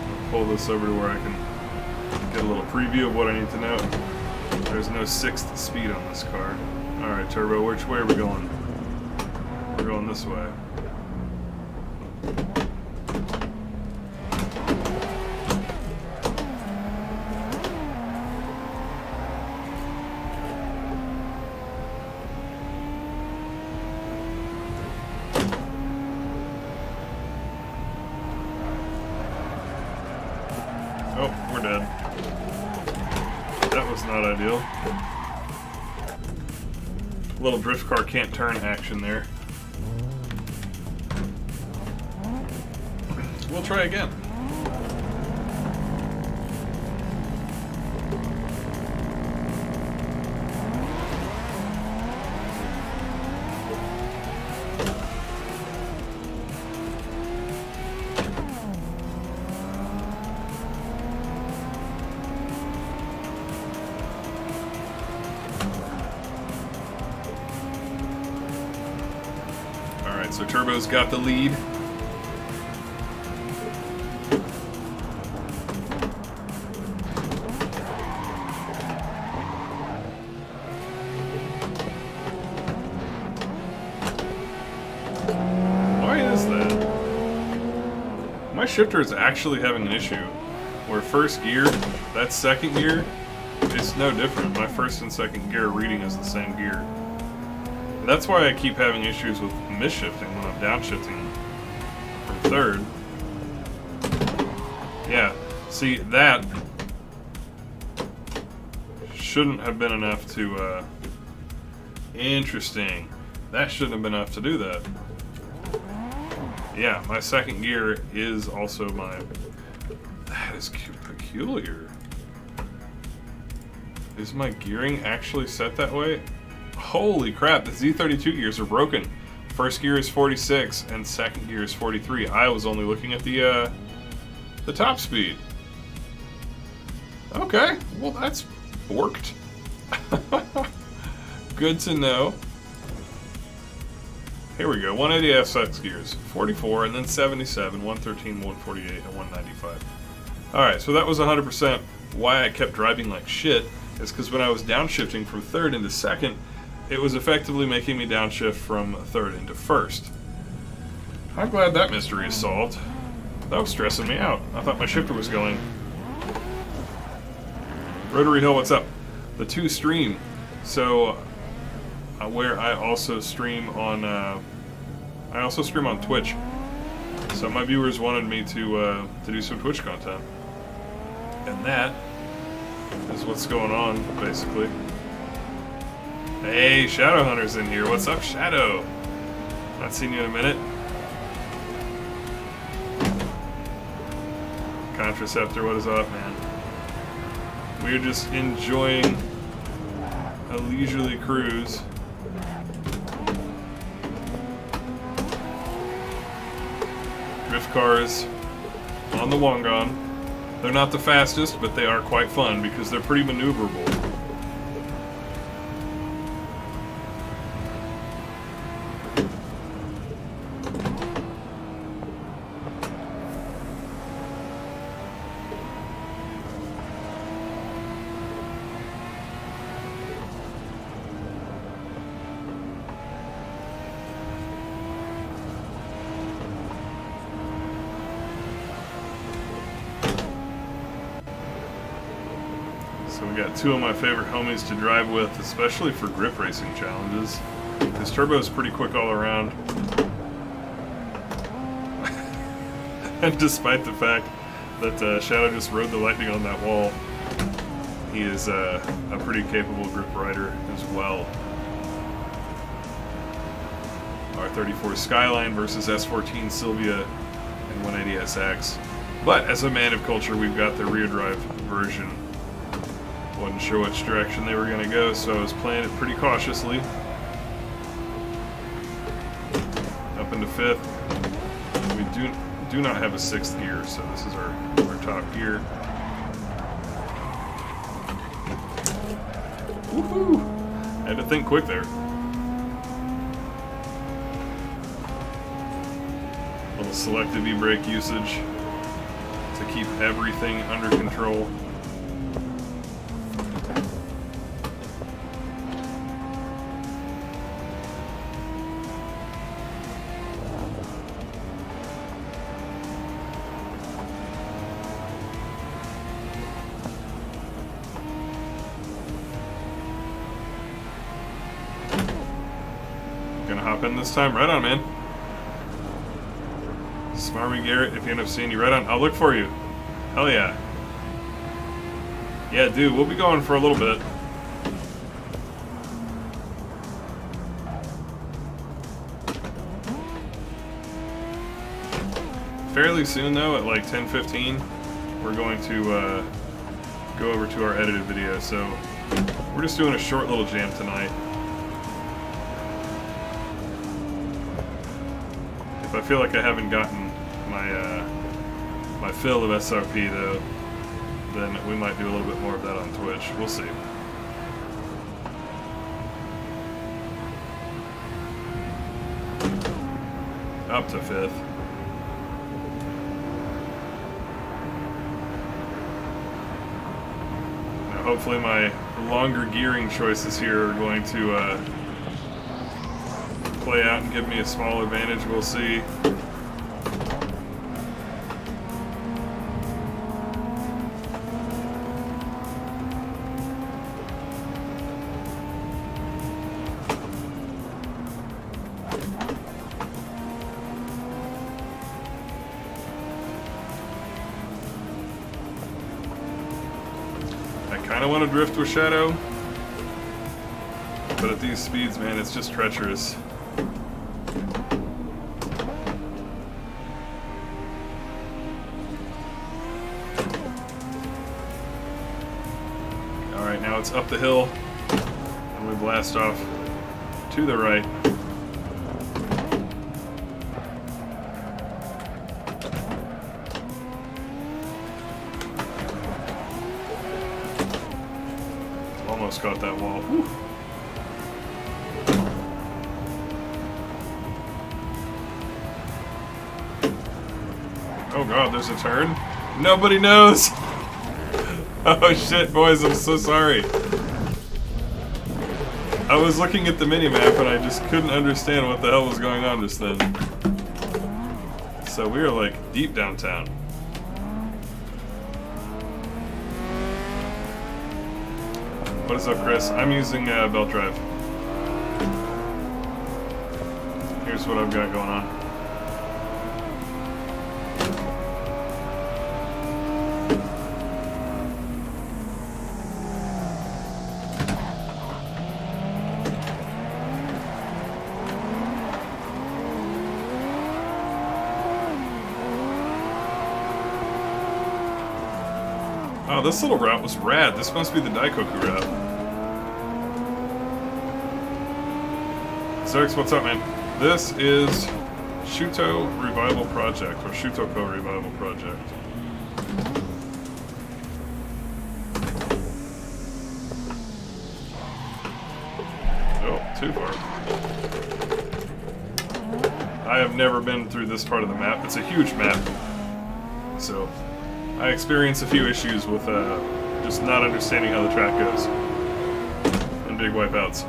I'll pull this over to where I can get a little preview of what I need to know. There's no 6th speed on this car. Alright, Turbo, which way are we going? We're going this way. deal. Little drift car can't turn action there. We'll try again. Alright, so Turbo's got the lead. My shifter is actually having an issue where first gear, that's second gear, it's no different. My first and second gear reading is the same gear. And that's why I keep having issues with misshifting when I'm downshifting from third. Yeah, see, that shouldn't have been enough to, interesting. That shouldn't have been enough to do that. Yeah, my second gear is also my... That is peculiar. Is my gearing actually set that way? Holy crap, the Z32 gears are broken. First gear is 46 and second gear is 43. I was only looking at the top speed. Okay, well that's borked. Good to know. Here we go, 180 FX gears, 44, and then 77, 113, 148, and 195. Alright, so that was 100%. Why I kept driving like shit is because when I was downshifting from third into second, it was effectively making me downshift from third into first. I'm glad that mystery is solved. That was stressing me out. I thought my shifter was going. Rotary Hill, what's up? The 2 stream. So... where I also stream on Twitch. So my viewers wanted me to do some Twitch content, and that is what's going on basically. Hey, Shadow Hunter's in here. What's up, Shadow? Not seen you in a minute. Contraceptor, what is up, man? We're just enjoying a leisurely cruise. Drift cars on the Wangan. They're not the fastest, but they are quite fun because they're pretty maneuverable. So we got 2 of my favorite homies to drive with, especially for grip racing challenges. This turbo is pretty quick all around. And despite the fact that Shadow just rode the lightning on that wall, he is a pretty capable grip rider as well. R34 Skyline versus S14 Sylvia and 180SX. But as a man of culture, we've got the rear drive version. Wasn't sure which direction they were going to go, so I was playing it pretty cautiously. Up into 5th. We do not have a 6th gear, so this is our top gear. Woohoo! Had to think quick there. Little selective e-brake usage to keep everything under control. Gonna hop in this time? Right on, man. Smarmy Garrett, if you end up seeing you, right on. I'll look for you. Hell yeah. Yeah, dude, we'll be going for a little bit. Fairly soon though, at like 10:15, we're going to go over to our edited video. So we're just doing a short little jam tonight. If I feel like I haven't gotten my fill of SRP though, then we might do a little bit more of that on Twitch. We'll see. Up to 5th. Now hopefully my longer gearing choices here are going to play out and give me a small advantage. We'll see. I want to drift with Shadow, but at these speeds, man, it's just treacherous. Alright, now it's up the hill, and we blast off to the right. Almost got that wall. Whew. Oh god, there's a turn? Nobody knows! Oh shit, boys, I'm so sorry. I was looking at the minimap and I just couldn't understand what the hell was going on just then. So we are like deep downtown. What is up, Chris? I'm using belt drive. Here's what I've got going on. Oh, this little route was rad. This must be the Daikoku route. Zerx, what's up, man? This is Shutoko Revival Project, or Shutoko Revival Project. Oh, too far. I have never been through this part of the map. It's a huge map. So I experience a few issues with just not understanding how the track goes and big wipeouts.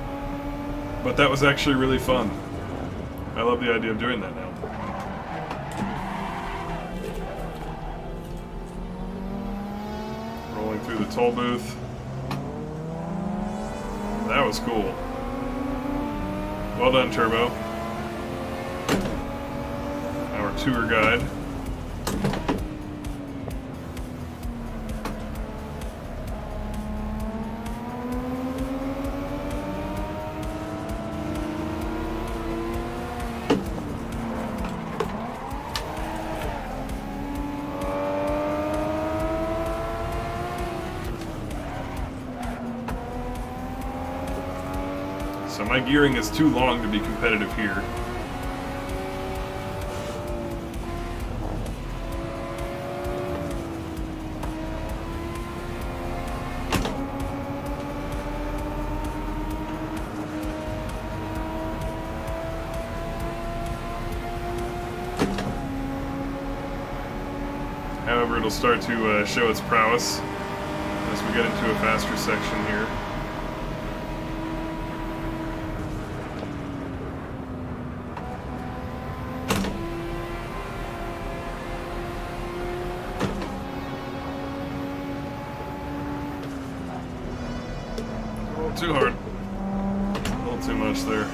But that was actually really fun. I love the idea of doing that now. Rolling through the toll booth. That was cool. Well done, Turbo. Our tour guide. So my gearing is too long to be competitive here. However, it'll start to show its prowess as we get into a faster section here. Too hard. A little too much there.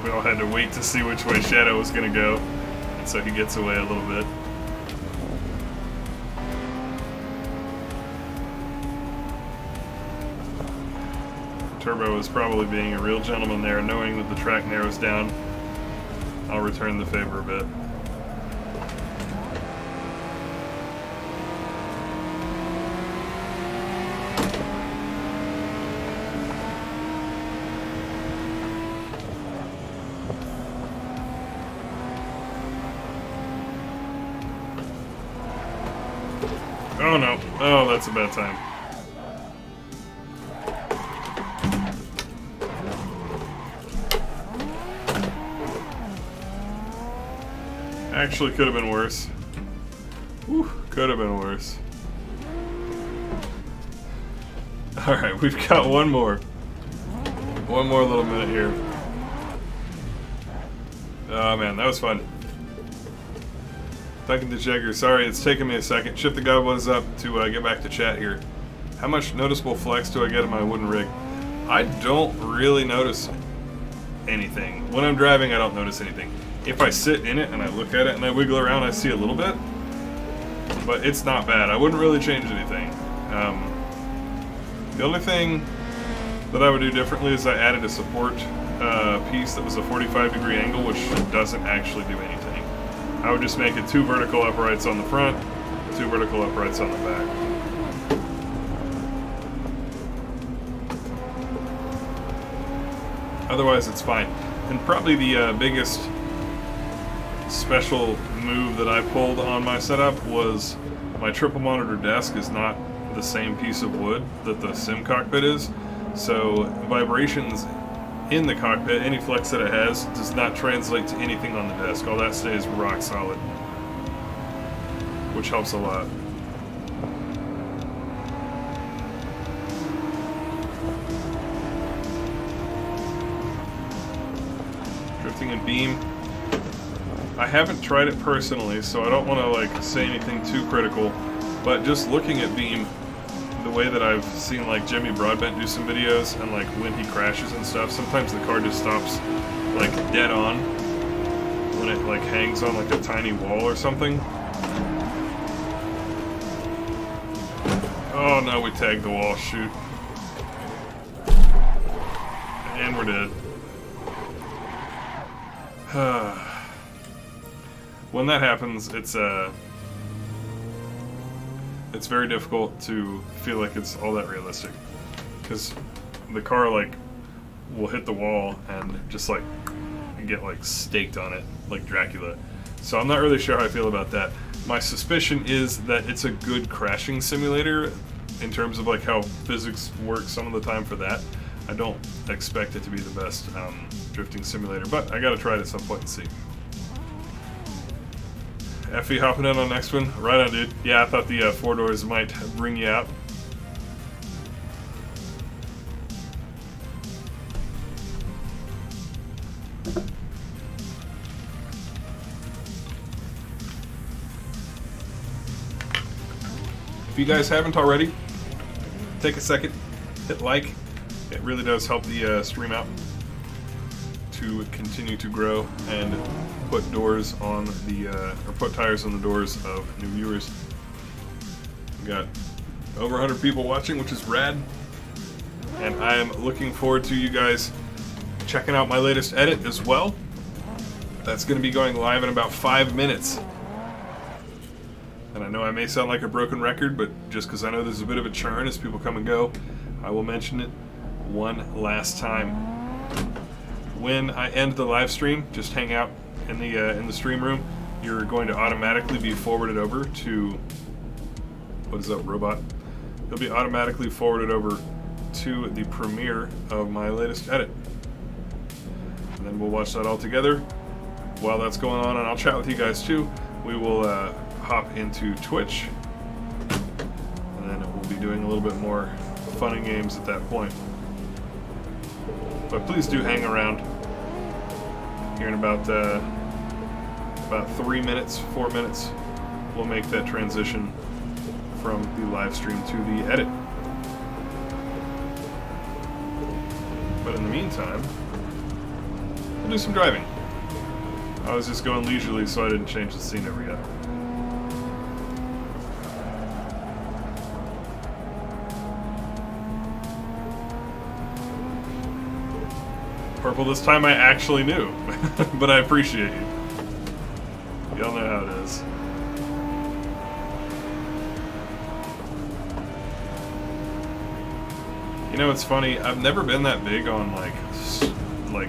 We all had to wait to see which way Shadow was going to go, and so he gets away a little bit. Turbo is probably being a real gentleman there, knowing that the track narrows down. I'll return the favor a bit. Oh no. Oh, that's a bad time. Actually, could have been worse. Whew, could have been worse. Alright, we've got one more. One more little minute here. Oh man, that was fun. Duncan DeJagger, sorry, it's taken me a second. Ship the Goblins up to get back to chat here. How much noticeable flex do I get in my wooden rig? I don't really notice anything. When I'm driving, I don't notice anything. If I sit in it and I look at it and I wiggle around, I see a little bit. But it's not bad. I wouldn't really change anything. The only thing that I would do differently is I added a support piece that was a 45-degree angle, which doesn't actually do anything. I would just make it 2 vertical uprights on the front, 2 vertical uprights on the back. Otherwise, it's fine. And probably the biggest special move that I pulled on my setup was my triple monitor desk is not the same piece of wood that the sim cockpit is. So vibrations in the cockpit, any flex that it has, does not translate to anything on the desk. All that stays rock solid, which helps a lot. Drifting in beam. I haven't tried it personally, so I don't want to like say anything too critical, but just looking at beam, the way that I've seen like Jimmy Broadbent do some videos, and like when he crashes and stuff, sometimes the car just stops like dead on when it like hangs on like a tiny wall or something. Oh no, we tagged the wall, shoot. And we're dead. When that happens, it's very difficult to feel like it's all that realistic, because the car like will hit the wall and just like get like staked on it like Dracula. So I'm not really sure how I feel about that. My suspicion is that it's a good crashing simulator in terms of like how physics works some of the time for that. I don't expect it to be the best drifting simulator, but I gotta try it at some point and see. Effie hopping in on the next one. Right on, dude. Yeah, I thought the 4 doors might bring you out. If you guys haven't already, take a second, hit like. It really does help the stream out to continue to grow and put doors on the or put tires on the doors of new viewers. We got over 100 people watching, which is rad, and I am looking forward to you guys checking out my latest edit as well. That's going to be going live in about 5 minutes. And I know I may sound like a broken record, but just because I know there's a bit of a churn as people come and go, I will mention it one last time. When I end the live stream, just hang out in the stream room. You're going to automatically be forwarded over to, what is up, robot? You'll be automatically forwarded over to the premiere of my latest edit. And then we'll watch that all together. While that's going on, and I'll chat with you guys too, we will hop into Twitch. And then we'll be doing a little bit more fun and games at that point. But please do hang around. Here in about 3 minutes, 4 minutes, we'll make that transition from the live stream to the edit. But in the meantime, do some driving. I was just going leisurely, so I didn't change the scene over yet. Purple this time I actually knew, but I appreciate you. Y'all know how it is. You know, it's funny, I've never been that big on like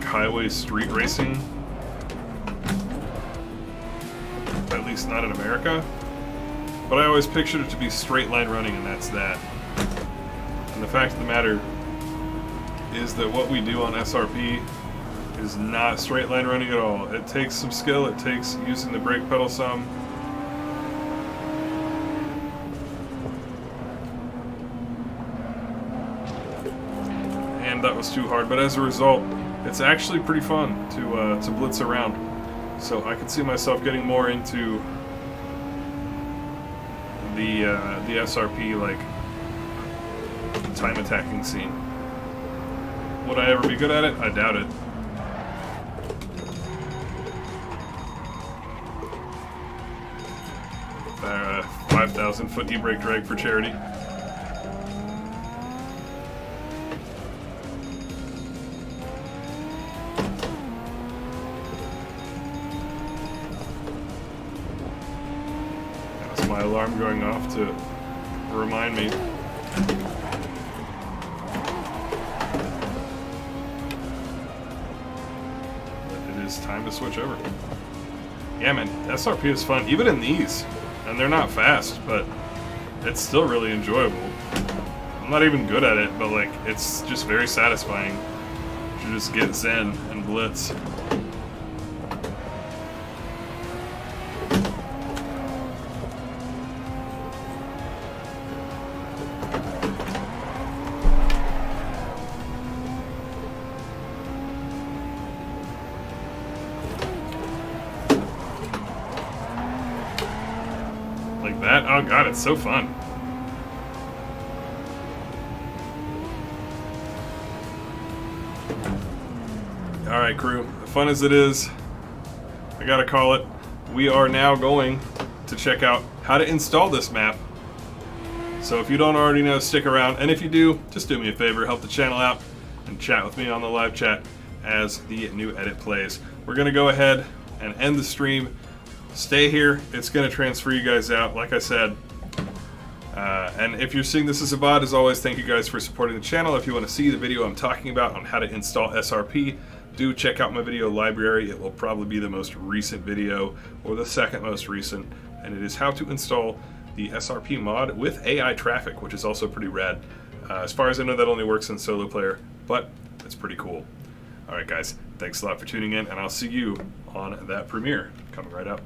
highway street racing. At least not in America. But I always pictured it to be straight line running, and that's that. And the fact of the matter is that what we do on SRP is not straight line running at all. It takes some skill, it takes using the brake pedal some. And that was too hard, but as a result, it's actually pretty fun to blitz around. So I could see myself getting more into the SRP, like, time attacking scene. Would I ever be good at it? I doubt it. Uh, 5,000 foot e-brake drag for charity. That's my alarm going off to remind me. Time to switch over. Yeah, man, SRP is fun, even in these. And they're not fast, but it's still really enjoyable. I'm not even good at it, but like, it's just very satisfying to just get zen and blitz. That? Oh god, it's so fun. Alright crew, fun as it is, I gotta call it. We are now going to check out how to install this map. So if you don't already know, stick around. And if you do, just do me a favor, help the channel out and chat with me on the live chat as the new edit plays. We're gonna go ahead and end the stream. Stay here, it's going to transfer you guys out, like I said. And if you're seeing this as a VOD, as always, thank you guys for supporting the channel. If you want to see the video I'm talking about on how to install SRP, do check out my video library. It will probably be the most recent video, or the second most recent, and it is how to install the SRP mod with AI traffic, which is also pretty rad. As far as I know, that only works in solo player, but it's pretty cool. Alright guys, thanks a lot for tuning in, and I'll see you on that premiere coming right up.